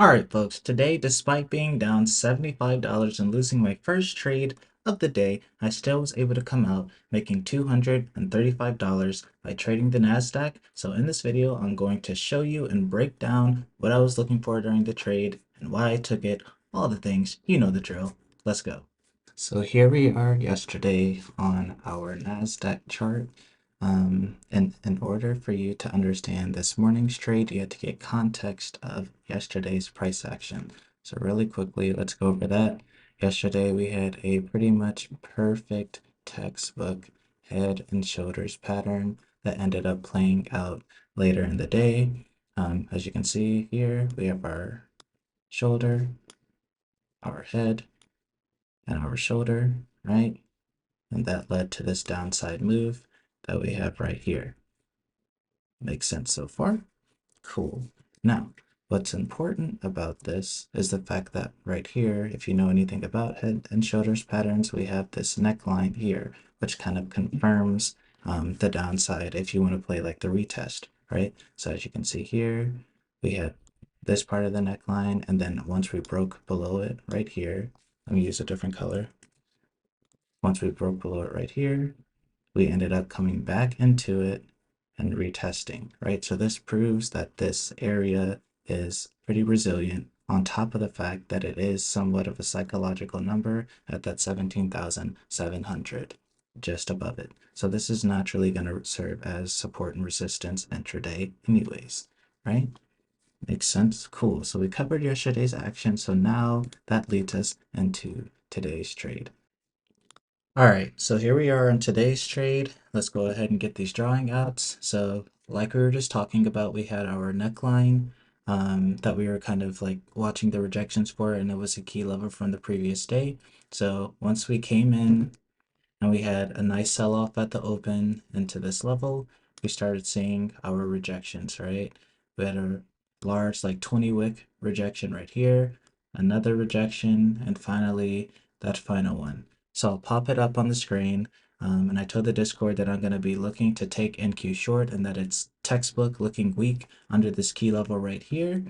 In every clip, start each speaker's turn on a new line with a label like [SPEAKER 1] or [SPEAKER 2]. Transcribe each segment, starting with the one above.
[SPEAKER 1] Alright folks, today despite being down $75 and losing my first trade of the day, I still was able to come out making $235 by trading the Nasdaq. So in this video, I'm going to show you and break down what I was looking for during the trade and why I took it, all the things, you know the drill. Let's go. So here we are yesterday on our Nasdaq chart. And in order for you to understand this morning's trade, you had to get context of yesterday's price action. So really quickly, let's go over that. Yesterday, we had a pretty much perfect textbook head and shoulders pattern that ended up playing out later in the day. As you can see here, we have our shoulder, our head, and our shoulder, right? And that led to this downside move that we have right here. Makes sense so far? Cool. Now, what's important about this is the fact that right here, if you know anything about head and shoulders patterns, we have this neckline here, which kind of confirms the downside if you want to play like the retest, right? So as you can see here, we had this part of the neckline, and then once we broke below it right here, let me use a different color. Once we broke below it right here, we ended up coming back into it and retesting, right? So this proves that this area is pretty resilient on top of the fact that it is somewhat of a psychological number at that 17,700, just above it. So this is naturally going to serve as support and resistance intraday anyways, right? Makes sense? Cool. So we covered yesterday's action. So now that leads us into today's trade. All right, so here we are in today's trade. Let's go ahead and get these drawing outs. So like we were just talking about, we had our neckline that we were kind of like watching the rejections for, and it was a key level from the previous day. So once we came in and we had a nice sell-off at the open into this level, we started seeing our rejections, right? We had a large like 20 wick rejection right here, another rejection, and finally that final one. So I'll pop it up on the screen. And I told the Discord that I'm going to be looking to take NQ short and that it's textbook looking weak under this key level right here.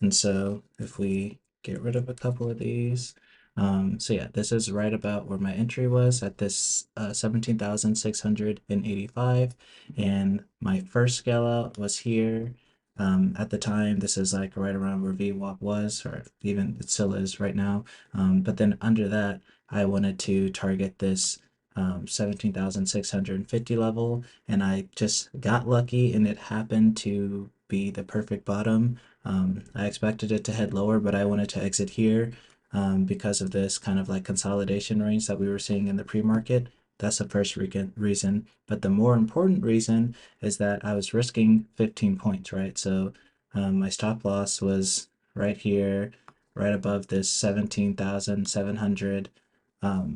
[SPEAKER 1] And so if we get rid of a couple of these, so yeah, this is right about where my entry was at this 17,685, and my first scale out was here. At the time, this is like right around where VWAP was, or even it still is right now. But then under that, I wanted to target this 17,650 level, and I just got lucky, and it happened to be the perfect bottom. I expected it to head lower, but I wanted to exit here because of this kind of like consolidation range that we were seeing in the pre-market. That's the first reason. But the more important reason is that I was risking 15 points, right? So my stop loss was right here, right above this 17,700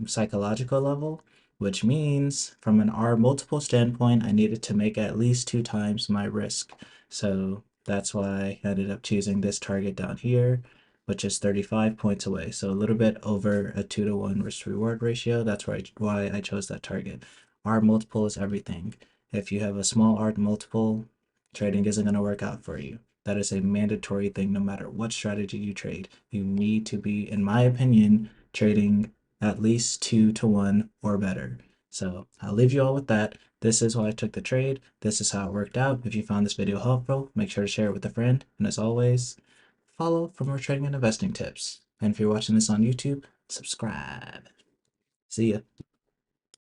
[SPEAKER 1] psychological level, which means from an R multiple standpoint, I needed to make at least 2 times my risk. So that's why I ended up choosing this target down here, which is 35 points away. So a little bit over a 2-to-1 risk reward ratio. That's why I chose that target. R multiple is everything. If you have a small R multiple, trading isn't going to work out for you. That is a mandatory thing no matter what strategy you trade. You need to be, in my opinion, trading at least 2-to-1 or better. So I'll leave you all with that. This is why I took the trade. This is how it worked out. If you found this video helpful, make sure to share it with a friend. And as always, follow for more trading and investing tips. And if you're watching this on YouTube, subscribe. See ya.